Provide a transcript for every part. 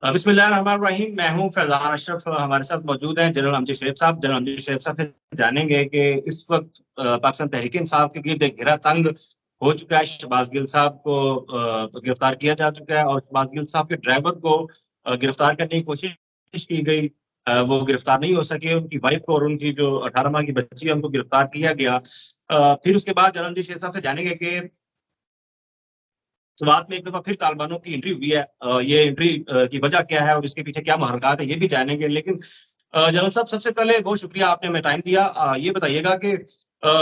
بسم اللہ الرحمن الرحیم. میں ہوں فیضان اشرف. ہمارے ساتھ موجود ہیں جنرل امجد شریف صاحب. جنرل امجد شریف صاحب سے جانیں گے کہ اس وقت پاکستان تحریک انصاف کے گرد ایک گھیرا تنگ ہو چکا ہے. شہباز گل صاحب کو گرفتار کیا جا چکا ہے اور شہباز گل صاحب کے ڈرائیور کو گرفتار کرنے کی کوشش کی گئی. وہ گرفتار نہیں ہو سکے. ان کی وائف کو اور ان کی جو 18 ماہ کی بچی ہے ان کو گرفتار کیا گیا. پھر اس کے بعد جنرل امجد شریف صاحب سے جانیں گے کہ سوات میں ایک دفعہ پھر طالبانوں کی انٹری ہوئی ہے. یہ انٹری کی وجہ کیا ہے اور اس کے پیچھے کیا محرکات ہیں یہ بھی جانیں گے. لیکن جنرل صاحب سب سے پہلے بہت شکریہ آپ نے ہمیں ٹائم دیا. یہ بتائیے گا کہ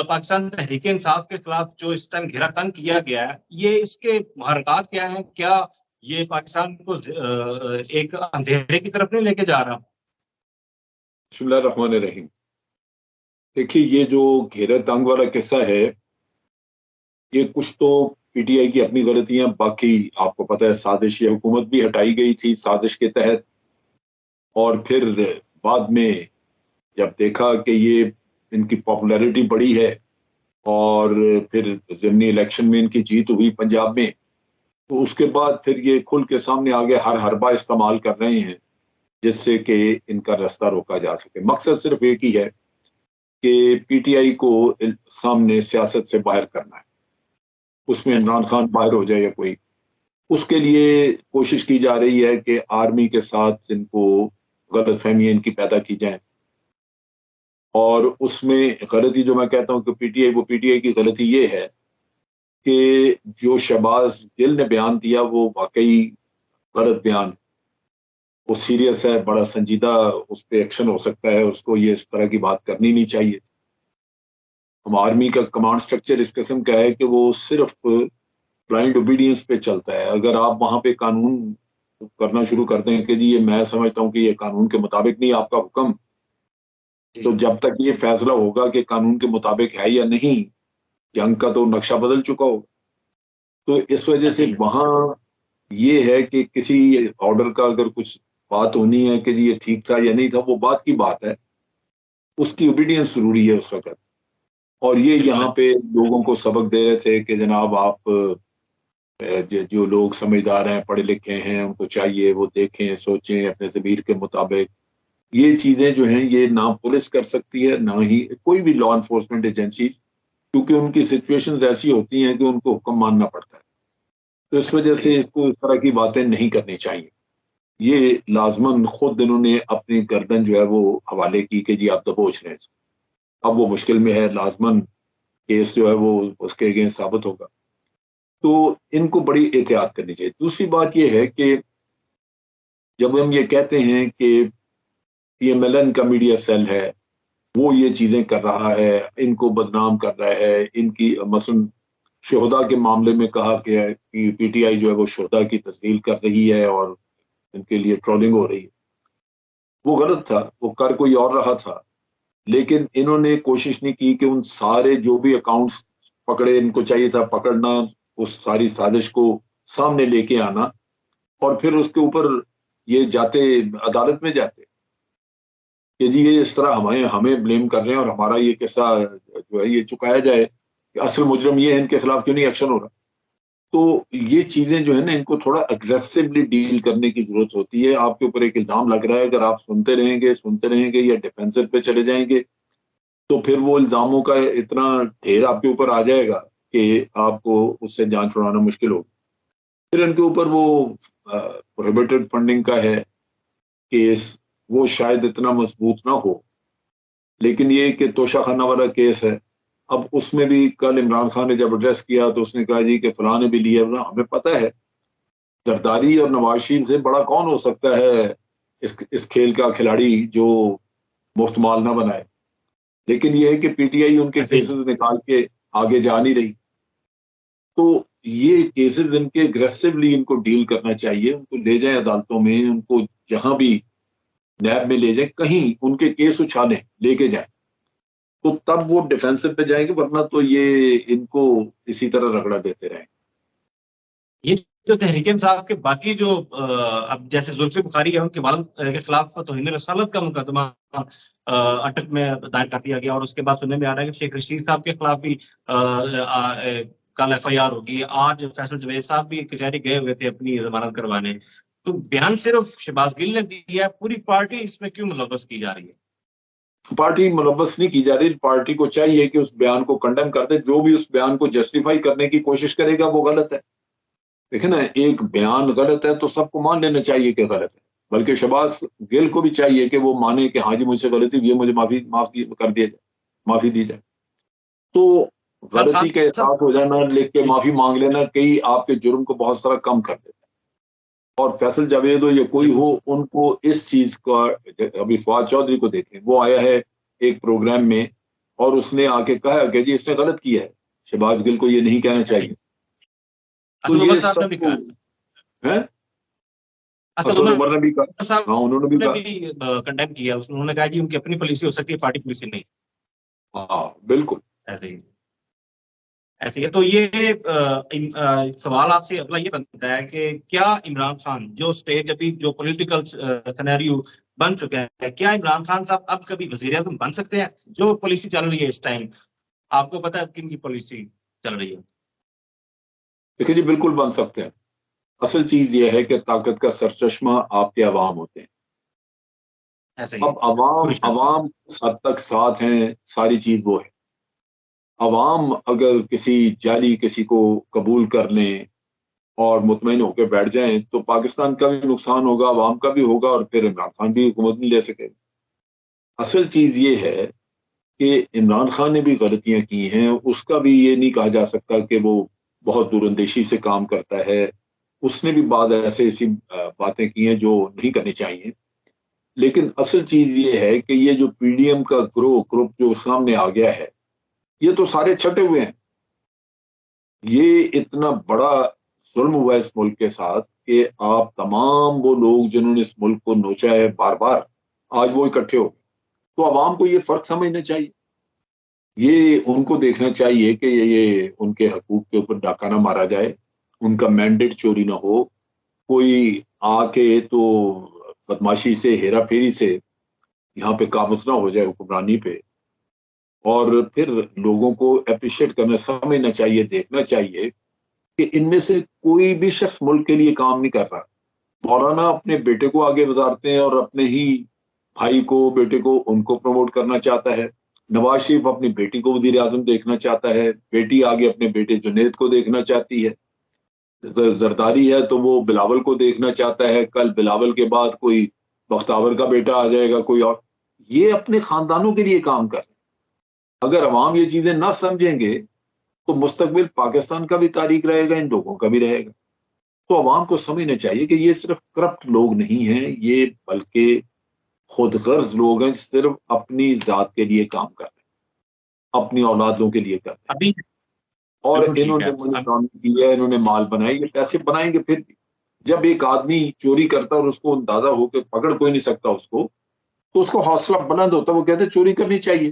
پاکستان تحریک انصاف کے خلاف جو اس ٹائم گھیرا تنگ کیا گیا ہے یہ اس کے محرکات کیا ہیں؟ کیا یہ پاکستان کو ایک اندھیرے کی طرف نہیں لے کے جا رہا؟ بسم اللہ الرحمن الرحیم. دیکھیے یہ جو گھیرا تنگ والا قصہ ہے یہ کچھ تو پی ٹی آئی کی اپنی غلطیاں، باقی آپ کو پتہ ہے سازش، یہ حکومت بھی ہٹائی گئی تھی سازش کے تحت، اور پھر بعد میں جب دیکھا کہ یہ ان کی پاپولیرٹی بڑی ہے اور پھر ضمنی الیکشن میں ان کی جیت ہوئی پنجاب میں، تو اس کے بعد پھر یہ کھل کے سامنے آگے ہر حربہ استعمال کر رہے ہیں جس سے کہ ان کا راستہ روکا جا سکے. مقصد صرف ایک ہی ہے کہ پی ٹی آئی کو سامنے سیاست سے باہر کرنا ہے. اس میں عمران خان باہر ہو جائے یا کوئی، اس کے لیے کوشش کی جا رہی ہے کہ آرمی کے ساتھ ان کو غلط فہمیاں ان کی پیدا کی جائیں. اور اس میں غلطی جو میں کہتا ہوں کہ پی ٹی آئی کی غلطی یہ ہے کہ جو شہباز گل نے بیان دیا وہ واقعی غلط بیان، وہ سیریس ہے، بڑا سنجیدہ اس پہ ایکشن ہو سکتا ہے. اس کو یہ اس طرح کی بات کرنی نہیں چاہیے. ہم آرمی کا کمانڈ سٹرکچر اس قسم کا ہے کہ وہ صرف بلائنڈ اوبیڈینس پہ چلتا ہے. اگر آپ وہاں پہ قانون کرنا شروع کر دیں کہ جی یہ میں سمجھتا ہوں کہ یہ قانون کے مطابق نہیں آپ کا حکم، تو جب تک یہ فیصلہ ہوگا کہ قانون کے مطابق ہے یا نہیں، جنگ کا تو نقشہ بدل چکا ہوگا. تو اس وجہ سے وہاں یہ ہے کہ کسی آرڈر کا اگر کچھ بات ہونی ہے کہ جی یہ ٹھیک تھا یا نہیں تھا، وہ بات کی بات ہے، اس کی اوبیڈینس ضروری ہے اس وقت. اور یہ یہاں پہ لوگوں کو سبق دے رہے تھے کہ جناب آپ جو لوگ سمجھدار ہیں، پڑھے لکھے ہیں، ان کو چاہیے وہ دیکھیں، سوچیں اپنے ضمیر کے مطابق. یہ چیزیں جو ہیں یہ نہ پولیس کر سکتی ہے نہ ہی کوئی بھی لا انفورسمنٹ ایجنسی، کیونکہ ان کی سچویشنز ایسی ہوتی ہیں کہ ان کو حکم ماننا پڑتا ہے. تو اس وجہ سے اس کو اس طرح کی باتیں نہیں کرنی چاہیے. یہ لازماً خود انہوں نے اپنی گردن جو ہے وہ حوالے کی کہ جی آپ دبوچ رہے ہیں. اب وہ مشکل میں ہے، لازماً کیس جو ہے وہ اس کے اگینسٹ ثابت ہوگا. تو ان کو بڑی احتیاط کرنی چاہیے. دوسری بات یہ ہے کہ جب ہم یہ کہتے ہیں کہ پی ایم ایل این کا میڈیا سیل ہے وہ یہ چیزیں کر رہا ہے، ان کو بدنام کر رہا ہے، ان کی مثلا شہداء کے معاملے میں کہا کہ پی ٹی آئی جو ہے وہ شہداء کی تسلیل کر رہی ہے اور ان کے لیے ٹرولنگ ہو رہی ہے، وہ غلط تھا، وہ کر کوئی اور رہا تھا. لیکن انہوں نے کوشش نہیں کی کہ ان سارے جو بھی اکاؤنٹس پکڑے، ان کو چاہیے تھا پکڑنا، اس ساری سازش کو سامنے لے کے آنا، اور پھر اس کے اوپر یہ جاتے عدالت میں جاتے کہ جی یہ اس طرح ہمیں بلیم کر رہے ہیں اور ہمارا یہ قصہ جو ہے یہ چکایا جائے کہ اصل مجرم یہ ہے، ان کے خلاف کیوں نہیں ایکشن ہو رہا. تو یہ چیزیں جو ہے نا ان کو تھوڑا اگریسولی ڈیل کرنے کی ضرورت ہوتی ہے. آپ کے اوپر ایک الزام لگ رہا ہے، اگر آپ سنتے رہیں گے یا ڈیفینسو پہ چلے جائیں گے تو پھر وہ الزاموں کا اتنا ڈھیر آپ کے اوپر آ جائے گا کہ آپ کو اس سے جان چھڑانا مشکل ہوگا. پھر ان کے اوپر وہ پروہیبٹڈ فنڈنگ کا ہے کیس، وہ شاید اتنا مضبوط نہ ہو، لیکن یہ کہ توشہ خانہ والا کیس ہے. اب اس میں بھی کل عمران خان نے جب ایڈریس کیا تو اس نے کہا جی کہ فلاں نے بھی لیا. ہمیں پتہ ہے زرداری اور نواز شریف سے بڑا کون ہو سکتا ہے اس کھیل کا کھلاڑی جو مفت مال نہ بنائے. لیکن یہ ہے کہ پی ٹی آئی ان کے کیسز نکال کے آگے جا نہیں رہی. تو یہ کیسز ان کے اگریسولی ان کو ڈیل کرنا چاہیے، ان کو لے جائیں عدالتوں میں، ان کو جہاں بھی نیب میں لے جائیں، کہیں ان کے کیس اچھالیں، لے کے جائیں، تو تب وہ ڈیفینسو پہ جائیں گے، ورنہ تو یہ ان کو اسی طرح رگڑا دیتے رہیں. یہ جو تحریک انصاف کے باقی جو اب جیسے زلفی بخاری ہے ان کے والد کے خلاف توہین رسالت کا مقدمہ اٹک میں دائر کر دیا گیا، اور اس کے بعد سننے میں آ رہا ہے کہ شیخ رشید صاحب کے خلاف بھی کل ایف آئی آر ہوگی. آج فیصل جوید صاحب بھی کچہری گئے ہوئے تھے اپنی ضمانت کروانے. تو بیان صرف شہباز گل نے دیا ہے، پوری پارٹی اس میں کیوں ملوث کی جا رہی ہے؟ پارٹی ملوث نہیں کی جا رہی، پارٹی کو چاہیے کہ اس بیان کو کنڈم کر دے، جو بھی اس بیان کو جسٹیفائی کرنے کی کوشش کرے گا وہ غلط ہے۔ دیکھیں نا، ایک بیان غلط ہے تو سب کو مان لینا چاہیے کہ غلط ہے، بلکہ شہباز گل کو بھی چاہیے کہ وہ مانے کہ ہاں جی مجھ سے غلطی ہوئی ہے، مجھے معافی کر دیا جائے، معافی دی جائے۔ تو خان غلطی کے صاحب احساس ہو جانا، لکھ کے معافی مانگ لینا، کئی آپ کے جرم کو بہت سارا کم کر دیتا ہے۔ اور فیصل جاوید ہو یا کوئی ہو، ان کو اس چیز کا، ابھی فواد چودھری کو دیکھیں، وہ آیا ہے ایک پروگرام میں اور اس نے آ کے کہا کہ جی اس نے غلط کیا ہے، شہباز گل کو یہ نہیں کہنا چاہیے۔ تو اسد عمر یہ صاحب نے سب بھی کو کہا، ہے، اسد اسد عمر عمر نے بھی کہا، صاحب ہاں انہوں نے بھی نے کہا، بھی کنڈیم کیا، انہوں نے کہا جی ان کی اپنی پالیسی ہو سکتی ہے، پارٹی پالیسی نہیں۔ ہاں بالکل۔ ایسے ہی ایسے ہی تو یہ سوال آپ سے اگلا یہ بنتا ہے کہ کیا عمران خان جو اسٹیج ابھی جو پولیٹیکل سینیریو بن چکا ہے، کیا عمران خان صاحب اب کبھی وزیر اعظم بن سکتے ہیں؟ جو پالیسی چل رہی ہے اس ٹائم، آپ کو پتا ہے کن کی پالیسی چل رہی ہے؟ دیکھیں جی بالکل بن سکتے ہیں۔ اصل چیز یہ ہے کہ طاقت کا سرچشمہ آپ کے عوام ہوتے ہیں۔ ایسے ہی اب عوام کوئی شک نہیں۔ عوام حد تک ساتھ ہیں، ساری چیز وہ ہے۔ عوام اگر کسی کو قبول کر لیں اور مطمئن ہو کے بیٹھ جائیں تو پاکستان کا بھی نقصان ہوگا، عوام کا بھی ہوگا، اور پھر عمران خان بھی حکومت نہیں لے سکے۔ اصل چیز یہ ہے کہ عمران خان نے بھی غلطیاں کی ہیں، اس کا بھی یہ نہیں کہا جا سکتا کہ وہ بہت دور اندیشی سے کام کرتا ہے، اس نے بھی بعض ایسی باتیں کی ہیں جو نہیں کرنی چاہیے۔ لیکن اصل چیز یہ ہے کہ یہ جو پی ڈی ایم کا گروپ جو سامنے آ گیا ہے، یہ تو سارے چھٹے ہوئے ہیں۔ یہ اتنا بڑا ظلم ہوا ہے اس ملک کے ساتھ کہ آپ تمام وہ لوگ جنہوں نے اس ملک کو نوچا ہے بار بار، آج وہ اکٹھے ہو گئے۔ تو عوام کو یہ فرق سمجھنا چاہیے، یہ ان کو دیکھنا چاہیے کہ یہ ان کے حقوق کے اوپر ڈاکہ نہ مارا جائے، ان کا مینڈیٹ چوری نہ ہو، کوئی آ کے تو بدماشی سے، ہیرا پھیری سے یہاں پہ قابض نہ ہو جائے حکمرانی پہ، اور پھر لوگوں کو اپریشیٹ کرنا، سمجھنا چاہیے، دیکھنا چاہیے کہ ان میں سے کوئی بھی شخص ملک کے لیے کام نہیں کر رہا۔ مولانا اپنے بیٹے کو آگے گزارتے ہیں اور اپنے ہی بھائی کو، بیٹے کو، ان کو پروموٹ کرنا چاہتا ہے۔ نواز شریف اپنی بیٹی کو وزیر اعظم دیکھنا چاہتا ہے، بیٹی آگے اپنے بیٹے جنید کو دیکھنا چاہتی ہے، زرداری ہے تو وہ بلاول کو دیکھنا چاہتا ہے، کل بلاول کے بعد کوئی بختاور کا بیٹا آ جائے گا، کوئی اور۔ یہ اپنے خاندانوں کے لیے کام کر رہے ہیں۔ اگر عوام یہ چیزیں نہ سمجھیں گے تو مستقبل پاکستان کا بھی تاریخ رہے گا، ان لوگوں کا بھی رہے گا۔ تو عوام کو سمجھنا چاہیے کہ یہ صرف کرپٹ لوگ نہیں ہیں، یہ بلکہ خود غرض لوگ ہیں، صرف اپنی ذات کے لیے کام کر رہے ہیں، اپنی اولادوں کے لیے کر رہے ہیں۔ ابھی اور بالکل ٹھیک انہوں ہے۔ نے منی لانڈرنگ کی ہے، انہوں نے مال بنائی، یہ پیسے بنائیں گے پھر بھی۔ جب ایک آدمی چوری کرتا اور اس کو اندازہ ہو کے پکڑ کوئی نہیں سکتا اس کو، تو اس کو حوصلہ بلند ہوتا، وہ کہتے ہیں چوری کرنی چاہیے۔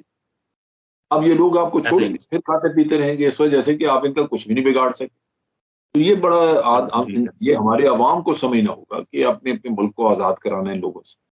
اب یہ لوگ آپ کو ایسے چھوڑیں ہی گے، پھر کھاتے پیتے رہیں گے اس وجہ سے کہ آپ ان کا کچھ بھی نہیں بگاڑ سکتے۔ تو یہ بڑا بالکل ٹھیک ہے۔ یہ ہمارے عوام کو سمجھنا ہوگا کہ اپنے اپنے ملک کو آزاد کرانا ہے لوگوں سے۔